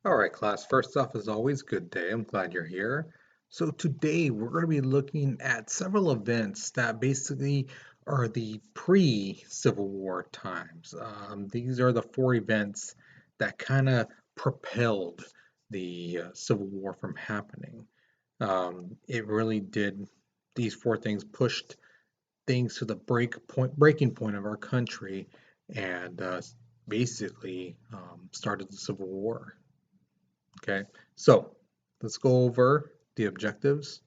All right, class. First off, as always, good day. I'm glad you're here. So today we're going to be looking at several events that basically are the pre-Civil War times. These are the four events that kind of propelled the Civil War from happening. It really did. These four things pushed things to the breaking point of our country, and basically started the Civil War. Okay, so let's go over the objectives.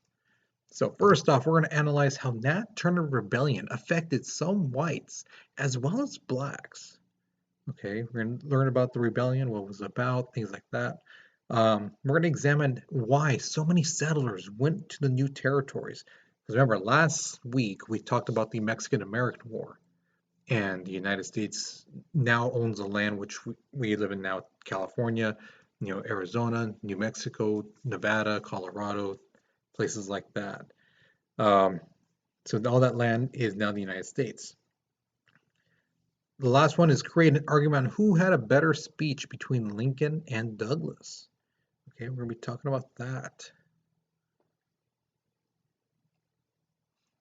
So first off, we're going to analyze how Nat Turner Rebellion affected some whites as well as blacks. Okay, we're going to learn about the rebellion, what it was about, things like that. We're going to examine why so many settlers went to the new territories. Because remember, last week we talked about the Mexican-American War, and the United States now owns the land which we live in now, California, Arizona, New Mexico, Nevada, Colorado, places like that. Um, so all that land is now the United States. The last one is create an argument on who had a better speech between Lincoln and Douglas. Okay, we're going to be talking about that.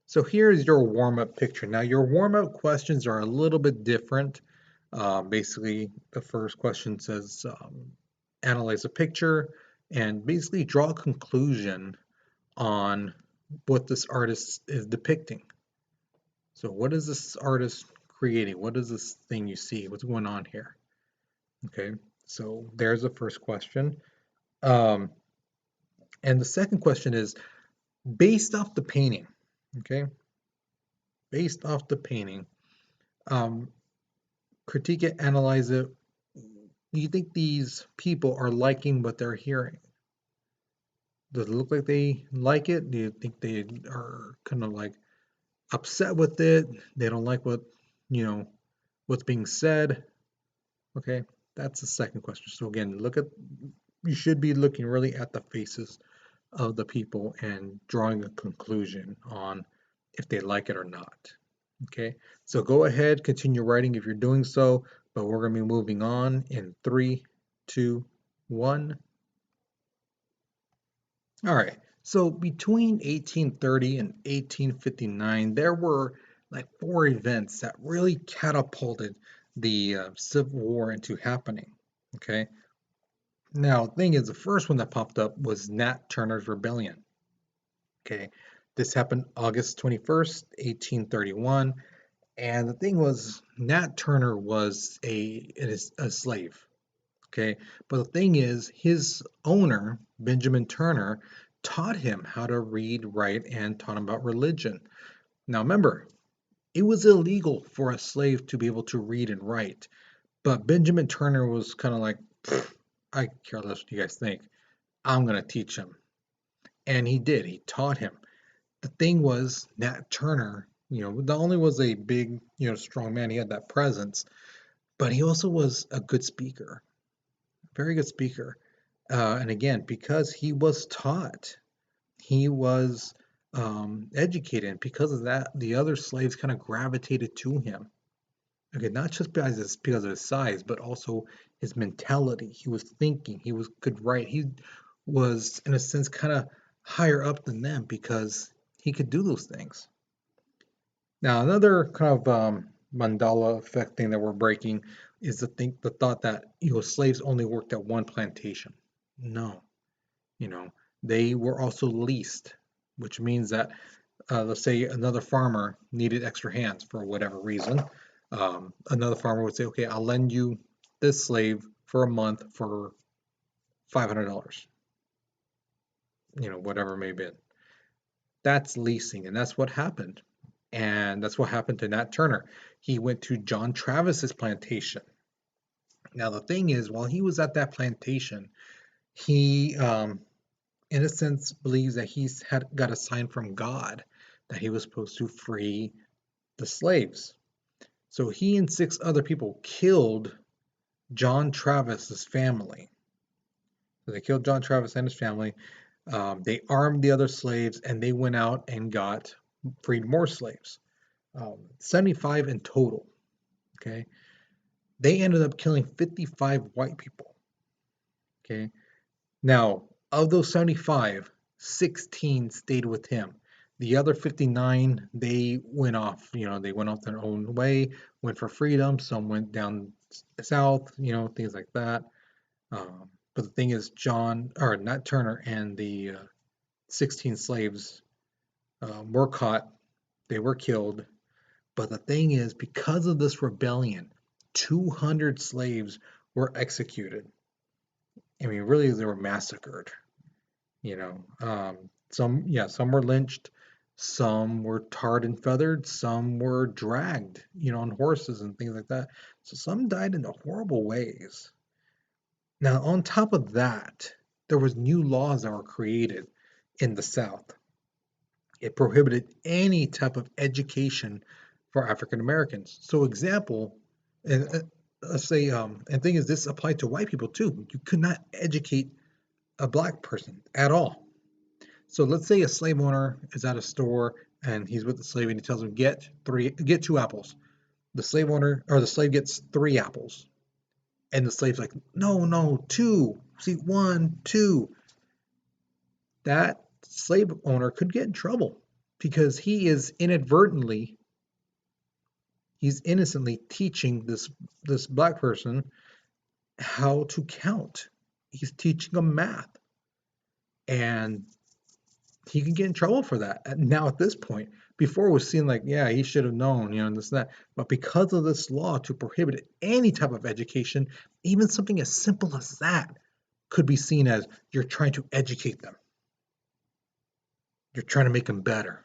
So here's your warm-up picture. Now your warm-up questions are a little bit different. Basically, the first question says analyze a picture and basically draw a conclusion on what this artist is depicting. So what is this artist creating? What is this thing you see? What's going on here? Okay, so there's the first question. Um, and the second question is based off the painting. Okay, based off the painting, um, critique it, analyze it. Do you think these people are liking what they're hearing? Does it look like they like it? Do you think they are kind of like upset with it? They don't like you know, what's being said? Okay, that's the second question. So again, you should be looking really at the faces of the people and drawing a conclusion on if they like it or not. Okay, so go ahead, continue writing if you're doing so, but we're going to be moving on in three, two, one. All right. So between 1830 and 1859, there were like four events that really catapulted the Civil War into happening. Okay. Now, the thing is, the first one that popped up was Nat Turner's Rebellion. Okay. This happened August 21st, 1831. And the thing was, Nat Turner was a slave. Okay. But the thing is, his owner, Benjamin Turner, taught him how to read, write, and taught him about religion. Now remember, it was illegal for a slave to be able to read and write. But Benjamin Turner was kind of like, I care less what you guys think. I'm going to teach him. And he did. He taught him. The thing was, Nat Turner, not only was a big, strong man, he had that presence, but he also was a good speaker, very good speaker. And again, because he was taught, he was educated. Because of that, the other slaves kind of gravitated to him. Okay, not just because of his size, but also his mentality. He was thinking. He could write. He was, in a sense, kind of higher up than them because he could do those things. Now, another kind of mandala effect thing that we're breaking is the thought that slaves only worked at one plantation. No, you know, they were also leased, which means that let's say another farmer needed extra hands for whatever reason. Another farmer would say, okay, I'll lend you this slave for a month for $500, whatever it may be. That's leasing, and that's what happened. And that's what happened to Nat Turner. He went to John Travis's plantation. Now, the thing is, while he was at that plantation, he, in a sense, believes that he's had got a sign from God that he was supposed to free the slaves. So he and six other people killed John Travis's family. So they killed John Travis and his family. They armed the other slaves, and they went out and freed more slaves. 75 in total. Okay, they ended up killing 55 white people. Okay. Now, of those 75, 16 stayed with him. The other 59, they went off, they went off their own way, went for freedom. Some went down south, things like that. But the thing is, John, or Nat Turner and the 16 slaves were caught, they were killed. But the thing is, because of this rebellion, 200 slaves were executed. I mean, really, they were massacred. Some were lynched, some were tarred and feathered, some were dragged, on horses and things like that. So some died in horrible ways. Now, on top of that, there was new laws that were created in the South. It prohibited any type of education for African Americans. So, example, and let's say, and thing is, this applied to white people too. You could not educate a black person at all. So let's say a slave owner is at a store and he's with the slave and he tells him get 2 apples. The slave owner or the slave gets 3 apples. And the slave's like, no, no, 2. See, 1, 2. That slave owner could get in trouble because he's innocently teaching this black person how to count. He's teaching him math. And he can get in trouble for that now at this point. Before it was seen like, yeah, he should have known, and this and that. But because of this law to prohibit any type of education, even something as simple as that could be seen as you're trying to educate them. You're trying to make them better.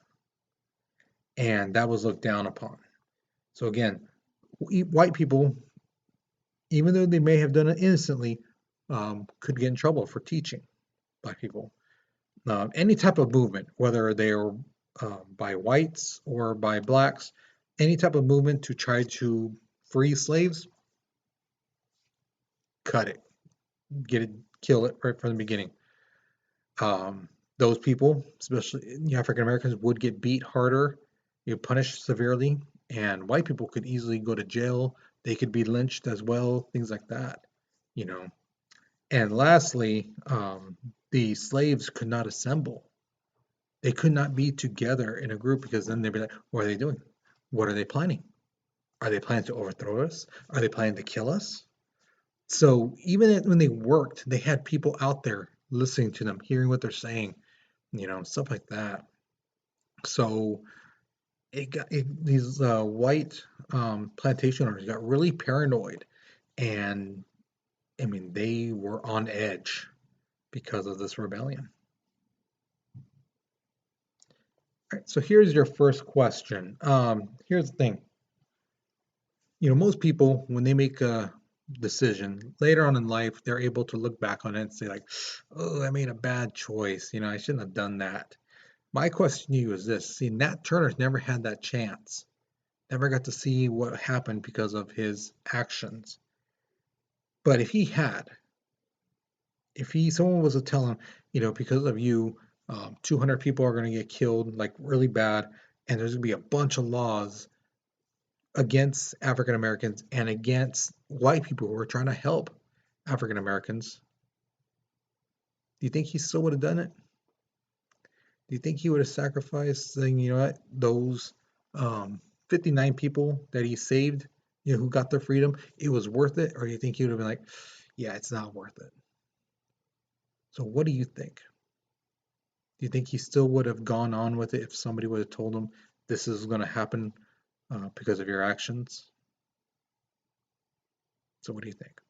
And that was looked down upon. So again, white people, even though they may have done it innocently, could get in trouble for teaching black people. Any type of movement, whether they are by whites or by blacks, any type of movement to try to free slaves, cut it, get it, kill it right from the beginning. Those people, especially African Americans, would get beat harder, punished severely, and white people could easily go to jail. They could be lynched as well, things like that, you know. And lastly, the slaves could not assemble. They could not be together in a group because then they'd be like, what are they doing? What are they planning? Are they planning to overthrow us? Are they planning to kill us? So even when they worked, they had people out there listening to them, hearing what they're saying, stuff like that. So these white plantation owners got really paranoid, and I mean they were on edge because of this rebellion. All right, so here's your first question. Here's the thing. Most people, when they make a decision later on in life, they're able to look back on it and say, like, oh, I made a bad choice. I shouldn't have done that. My question to you is this. See, Nat Turner's never had that chance, never got to see what happened because of his actions. But if he had, someone was to tell him, because of you, 200 people are going to get killed, like really bad, and there's going to be a bunch of laws against African Americans and against white people who are trying to help African Americans, do you think he still would have done it? Do you think he would have sacrificed, saying, you know what, those 59 people that he saved, who got their freedom, it was worth it? Or do you think he would have been like, yeah, it's not worth it? So what do you think? Do you think he still would have gone on with it if somebody would have told him this is going to happen because of your actions? So what do you think?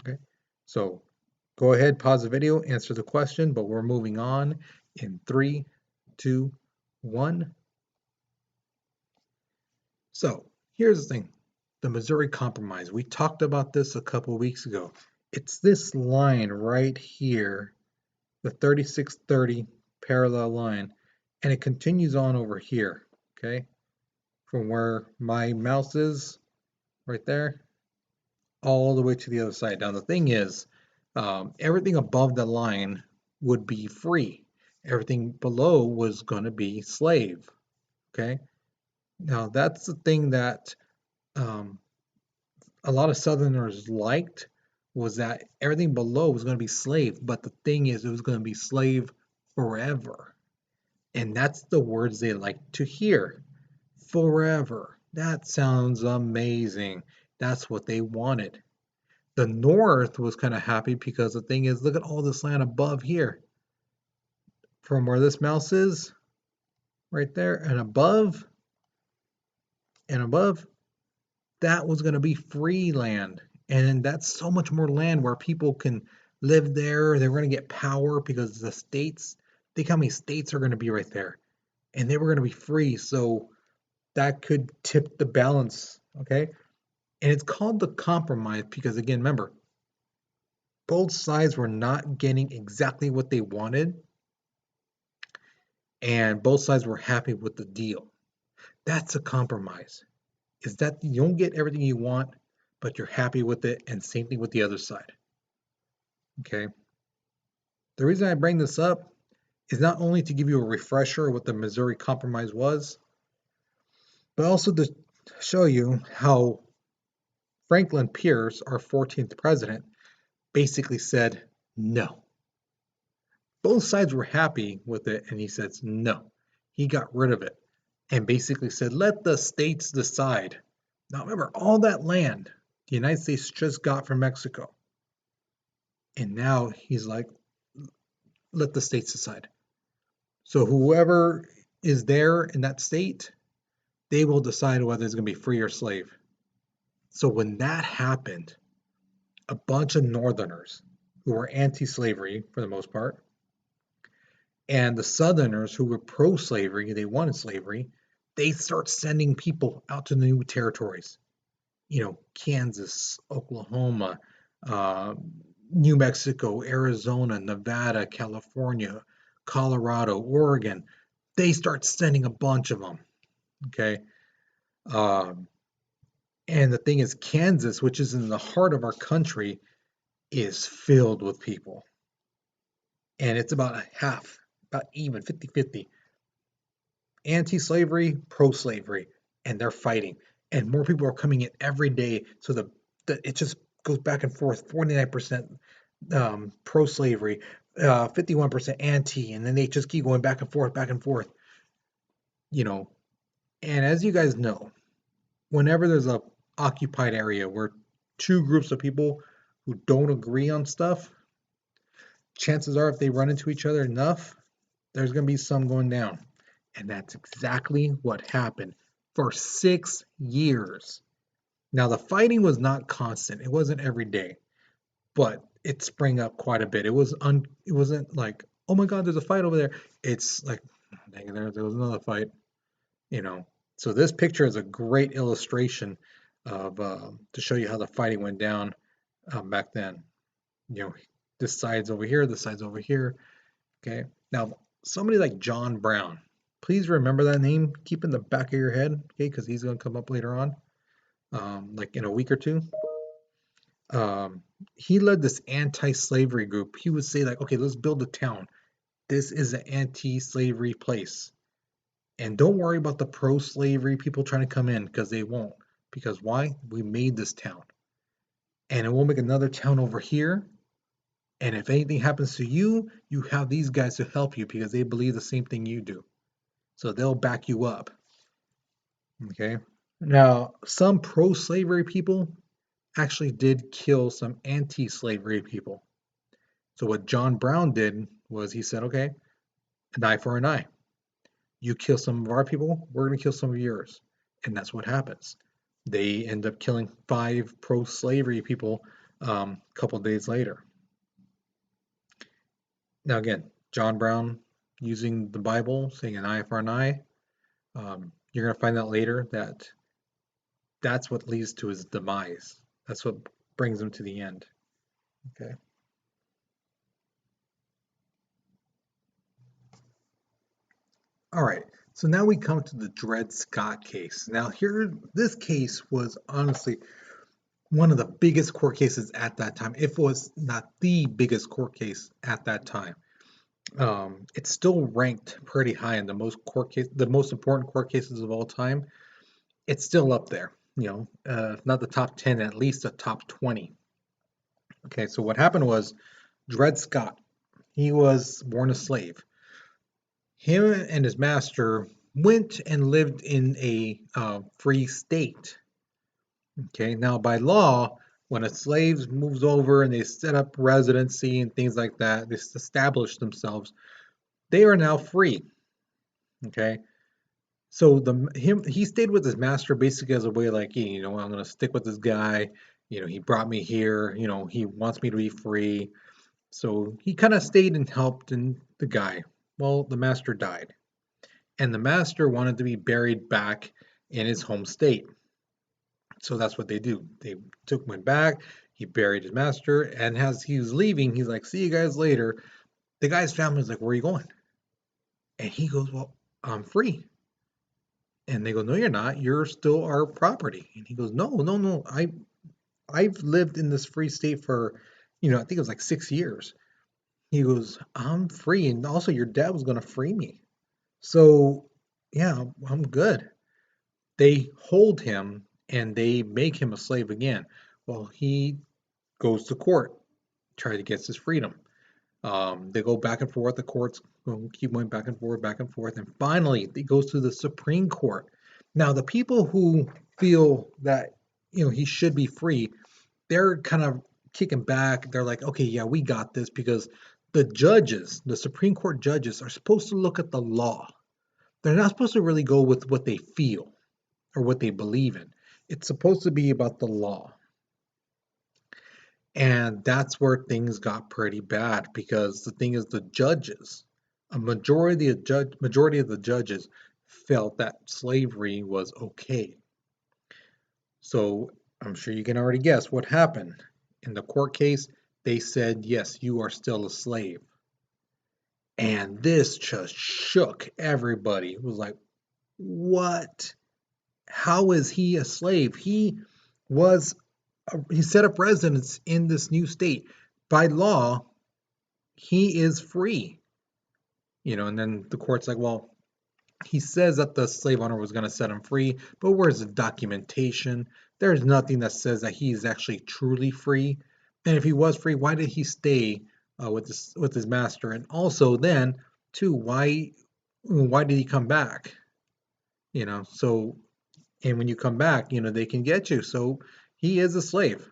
Okay, so go ahead, pause the video, answer the question, but we're moving on in 3, 2, 1. So here's the thing, the Missouri Compromise. We talked about this a couple weeks ago. It's this line right here, the 3630 parallel line, and it continues on over here, okay? From where my mouse is, right there, all the way to the other side. Now the thing is, everything above the line would be free. Everything below was going to be slave. Okay. Now that's the thing that a lot of Southerners liked, was that everything below was going to be slave, but the thing is, it was going to be slave forever. And that's the words they like to hear. Forever. That sounds amazing. That's what they wanted. The North was kind of happy because the thing is, look at all this land above here. From where this mouse is, right there, and above, that was going to be free land. And that's so much more land where people can live there. They're going to get power because the states, think how many states are going to be right there. And they were going to be free. So that could tip the balance. Okay. And it's called the compromise because, again, remember, both sides were not getting exactly what they wanted. And both sides were happy with the deal. That's a compromise. Is that you don't get everything you want, but you're happy with it, and same thing with the other side. Okay. The reason I bring this up is not only to give you a refresher of what the Missouri Compromise was, but also to show you how Franklin Pierce, our 14th president, basically said no. Both sides were happy with it, and he says no. He got rid of it and basically said, let the states decide. Now remember, all that land the United States just got from Mexico. And now he's like, let the states decide. So whoever is there in that state, they will decide whether it's going to be free or slave. So when that happened, a bunch of Northerners who were anti-slavery for the most part, and the Southerners who were pro-slavery, they wanted slavery, they start sending people out to the new territories. Kansas, Oklahoma, uh, New Mexico, Arizona, Nevada, California, Colorado, Oregon. They start sending a bunch of them. Okay. Um, and the thing is, Kansas, which is in the heart of our country, is filled with people. And it's about half, about even 50-50. Anti-slavery, pro-slavery, and they're fighting. And more people are coming in every day. So it just goes back and forth. 49% pro-slavery, 51% anti, and then they just keep going back and forth, back and forth. You know, and as you guys know, whenever there's a occupied area where two groups of people who don't agree on stuff, chances are if they run into each other enough, there's going to be some going down. And that's exactly what happened for 6 years. Now, the fighting was not constant. It wasn't every day, but it sprang up quite a bit. It wasn't like, oh my God, there's a fight over there. It's like, dang, there was another fight, you know. So this picture is a great illustration of to show you how the fighting went down back then. You know, this side's over here, this side's over here. Okay. Now, somebody like John Brown, please remember that name. Keep in the back of your head, okay, because he's going to come up later on, like in a week or two. He led this anti-slavery group. He would say like, okay, let's build a town. This is an anti-slavery place. And don't worry about the pro-slavery people trying to come in because they won't. Because why? We made this town. And we'll make another town over here. And if anything happens to you, you have these guys to help you because they believe the same thing you do. So they'll back you up. Okay. Now, some pro-slavery people actually did kill some anti-slavery people. So what John Brown did was he said, okay, an eye for an eye. You kill some of our people, we're going to kill some of yours. And that's what happens. They end up killing 5 pro-slavery people a couple days later. Now again, John Brown using the Bible, saying an eye for an eye. You're going to find out later that that's what leads to his demise. That's what brings him to the end. Okay. All right. So now we come to the Dred Scott case. Now here, this case was honestly one of the biggest court cases at that time. If it was not the biggest court case at that time. It's still ranked pretty high in the most important court cases of all time. It's still up there, if not the top 10, at least the top 20. Okay, so what happened was Dred Scott, he was born a slave. Him and his master went and lived in a free state. Okay, now by law, when a slave moves over and they set up residency and things like that, they establish themselves, they are now free. Okay, so he stayed with his master basically as a way like, hey, I'm gonna stick with this guy. He brought me here. He wants me to be free. So he kind of stayed and helped the guy. Well, the master died, and the master wanted to be buried back in his home state. So that's what they do. They went back. He buried his master, and as he was leaving, he's like, "See you guys later." The guy's family's like, "Where are you going?" And he goes, "Well, I'm free." And they go, "No, you're not. You're still our property." And he goes, "No, no, no. I've lived in this free state for, I think it was like 6 years." He goes, "I'm free, and also your dad was gonna free me. So yeah, I'm good." They hold him and they make him a slave again. Well, he goes to court, try to get his freedom. They go back and forth. The courts keep going back and forth, and finally it goes to the Supreme Court. Now, the people who feel that he should be free, they're kind of kicking back. They're like, okay, yeah, we got this because the judges, the Supreme Court judges, are supposed to look at the law. They're not supposed to really go with what they feel or what they believe in. It's supposed to be about the law. And that's where things got pretty bad because the thing is the judges, majority of the judges felt that slavery was okay. So I'm sure you can already guess what happened. In the court case, they said, yes, you are still a slave. And this just shook everybody. It was like, what? How is he a slave? Was he set up residence in this new state. By law, he is free. And then the court's like, well, he says that the slave owner was going to set him free, but where's the documentation? There's nothing that says that he's actually truly free. And if he was free, why did he stay with his master? And also, then, too, why did he come back? So and when you come back, they can get you. So he is a slave.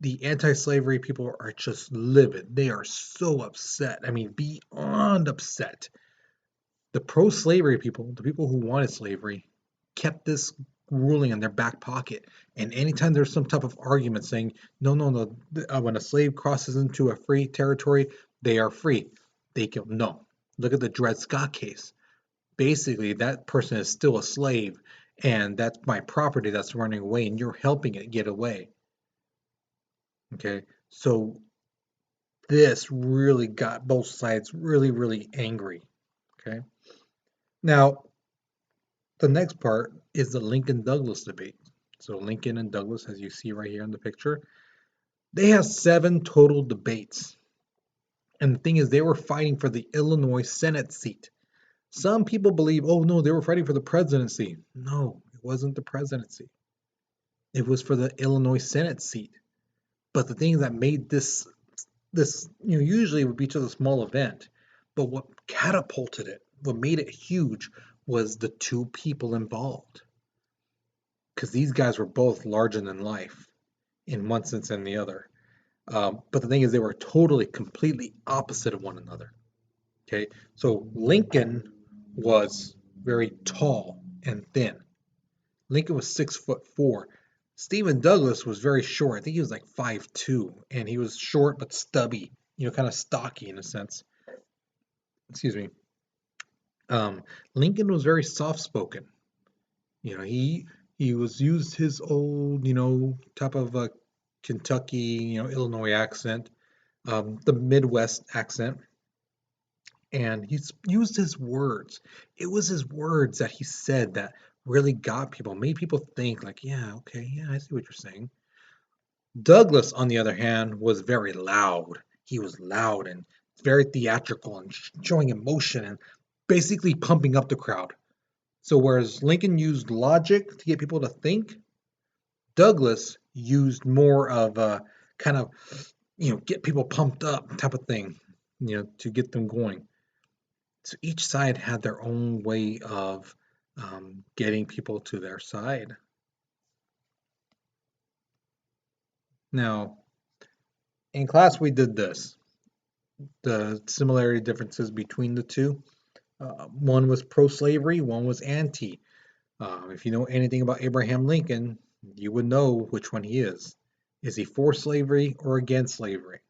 The anti-slavery people are just livid. They are so upset. I mean, beyond upset. The pro-slavery people, the people who wanted slavery, kept this ruling in their back pocket. And anytime there's some type of argument saying, no, no, no, when a slave crosses into a free territory, they are free. They go, no. Look at the Dred Scott case. Basically, that person is still a slave, and that's my property that's running away, and you're helping it get away. Okay, so this really got both sides really, really angry. Okay. Now, the next part is the Lincoln Douglas debate. So, Lincoln and Douglas, as you see right here in the picture, they have 7 total debates. And the thing is, they were fighting for the Illinois Senate seat. Some people believe, oh no, they were fighting for the presidency. No, it wasn't the presidency. It was for the Illinois Senate seat. But the thing that made this usually it would be just a small event, but what catapulted it, what made it huge, was the 2 people involved, because these guys were both larger than life in one sense and the other. But the thing is, they were totally, completely opposite of one another. Okay, so Lincoln was very tall and thin. Lincoln was 6'4". Stephen Douglas was very short. I think he was like 5'2", and he was short but stubby, kind of stocky in a sense. Excuse me. Lincoln was very soft-spoken. He was used his old, type of Kentucky, Illinois accent, the Midwest accent, and he's used his words. It was his words that he said that really got people, made people think like, yeah, okay, yeah, I see what you're saying. Douglas, on the other hand, was very loud. He was loud and very theatrical and showing emotion and basically pumping up the crowd. So whereas Lincoln used logic to get people to think, Douglas used more of kind of, get people pumped up type of thing, to get them going. So each side had their own way of getting people to their side. Now, in class, we did this, the similarity differences between the two. One was pro-slavery, one was anti. If you know anything about Abraham Lincoln, you would know which one he is. Is he for slavery or against slavery?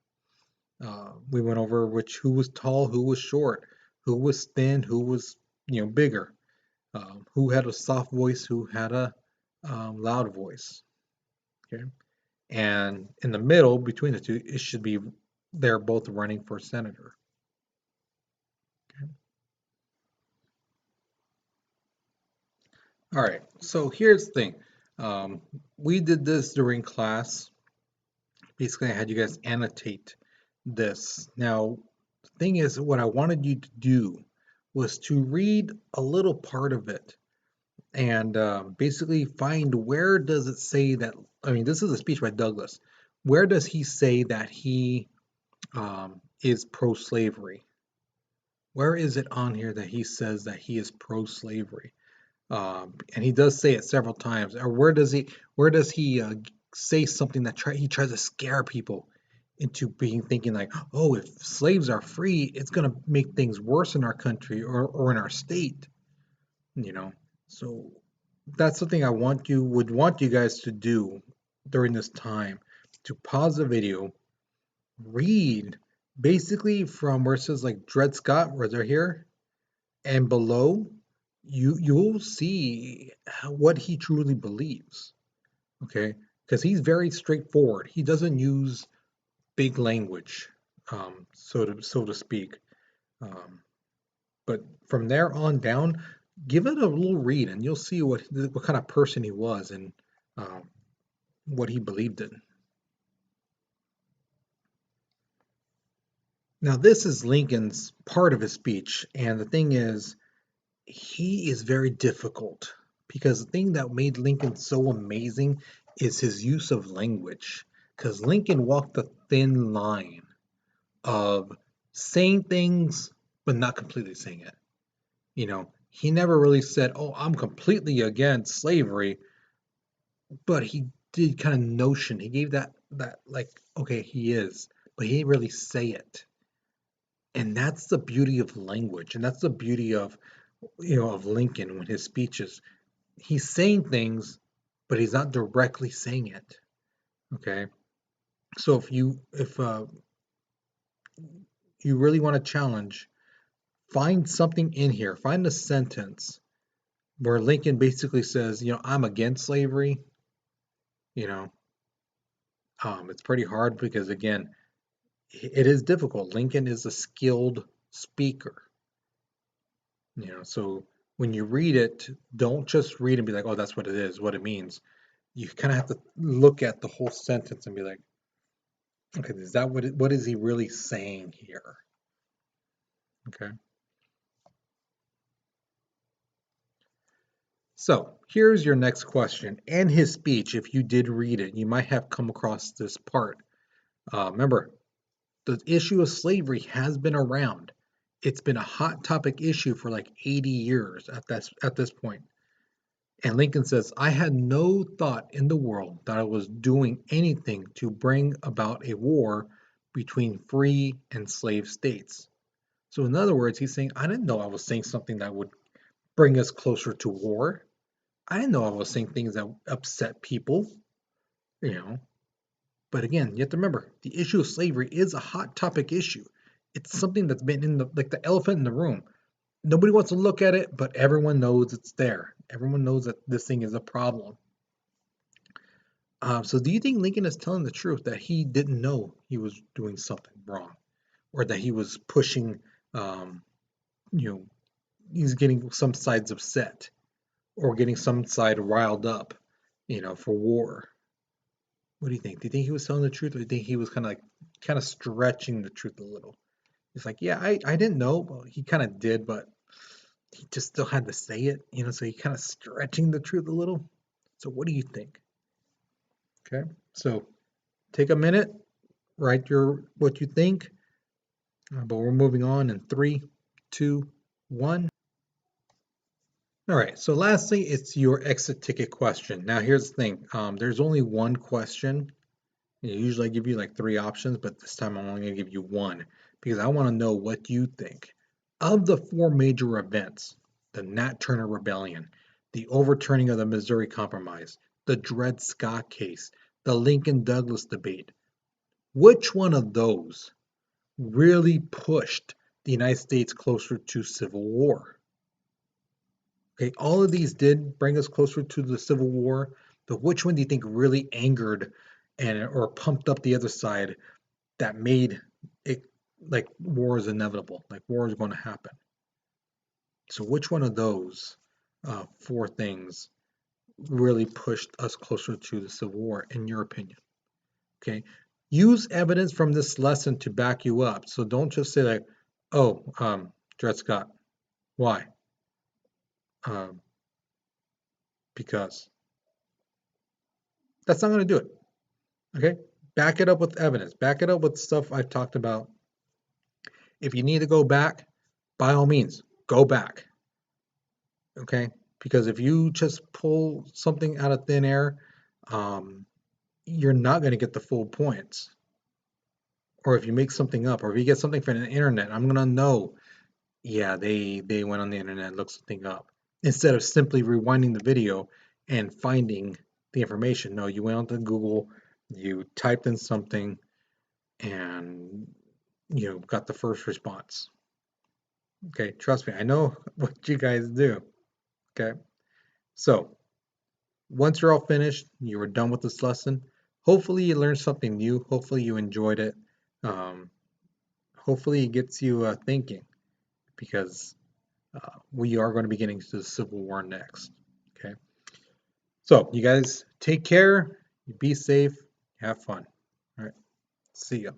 We went over who was tall, who was short, who was thin, who was bigger, who had a soft voice, who had a loud voice. Okay, and in the middle between the two, it should be they're both running for senator. Okay. All right, so here's the thing. We did this during class. Basically, I had you guys annotate this. Now, the thing is, what I wanted you to do was to read a little part of it and basically find where does it say that. I mean, this is a speech by Douglas. Where does he say that he is pro-slavery? Where is it on here that he says that he is pro-slavery? And he does say it several times. Or where does he say something that he tries to scare people into thinking like, oh, if slaves are free, it's gonna make things worse in our country or in our state, you know. So that's something would want you guys to do during this time, to pause the video, read basically from where it says like Dred Scott, where they're here, and below you'll see what he truly believes. Okay, because he's very straightforward. He doesn't use big language, so to speak. Um, but from there on down, give it a little read, and you'll see what kind of person he was and um, what he believed in. Now, this is Lincoln's part of his speech, and the thing is, he is very difficult because the thing that made Lincoln so amazing is his use of language. Because Lincoln walked the thin line of saying things but not completely saying it. He never really said, "Oh, I'm completely against slavery," but he did kind of notion. He gave that like, okay, he is, but he didn't really say it. And that's the beauty of language, and that's the beauty of Lincoln when his speeches. He's saying things, but he's not directly saying it. Okay, so if you really want to challenge, find something in here, find a sentence where Lincoln basically says, I'm against slavery. You know, it's pretty hard because again, it is difficult. Lincoln is a skilled speaker. So when you read it, don't just read and be like, oh, that's what it is, what it means. You kind of have to look at the whole sentence and be like, okay, is that what is he really saying here? Okay. So here's your next question. In his speech, if you did read it, you might have come across this part. Remember, the issue of slavery has been around. It's been a hot topic issue for like 80 years at this point. And Lincoln says, I had no thought in the world that I was doing anything to bring about a war between free and slave states. So, in other words, he's saying, I didn't know I was saying something that would bring us closer to war. I didn't know I was saying things that upset people, you know. But again, you have to remember the issue of slavery is a hot topic issue. It's something that's been in the elephant in the room. Nobody wants to look at it, but everyone knows it's there. Everyone knows that this thing is a problem. So do you think Lincoln is telling the truth that he didn't know he was doing something wrong, or that he was pushing, you know, he's getting some sides upset, or getting some side riled up, for war? What do you think? Do you think he was telling the truth, or do you think he was kind of stretching the truth a little? It's like, yeah, I didn't know. Well, he kind of did, but he just still had to say it, so he kind of stretching the truth a little. So what do you think? Okay, so take a minute, write what you think, but we're moving on in 3, 2, 1. All right, so lastly, it's your exit ticket question. Now, here's the thing. There's only one question. Usually I give you like 3 options, but this time I'm only going to give you one because I want to know what you think. Of the 4 major events, the Nat Turner Rebellion, the overturning of the Missouri Compromise, the Dred Scott case, the Lincoln-Douglas debate, which one of those really pushed the United States closer to civil war? Okay, all of these did bring us closer to the Civil War, but which one do you think really angered and or pumped up the other side that made it like war is inevitable, like war is going to happen? So which one of those 4 things really pushed us closer to the Civil War, in your opinion? Okay, use evidence from this lesson to back you up. So don't just say like, "Oh, Dred Scott, why?" Um, because that's not going to do it. Okay, back it up with evidence. Back it up with stuff I've talked about. If you need to go back, by all means, go back. Okay, because if you just pull something out of thin air, um, you're not going to get the full points. Or if you make something up, or if you get something from the internet, I'm going to know, yeah, they went on the internet and looked something up. Instead of simply rewinding the video and finding the information. No, you went onto Google, you typed in something, and got the first response. Okay, trust me, I know what you guys do. Okay, so once you're all finished, you are done with this lesson. Hopefully you learned something new. Hopefully you enjoyed it. Um, hopefully it gets you thinking, because we are going to be getting to the Civil War next. Okay, so you guys take care, be safe, have fun. All right, see ya.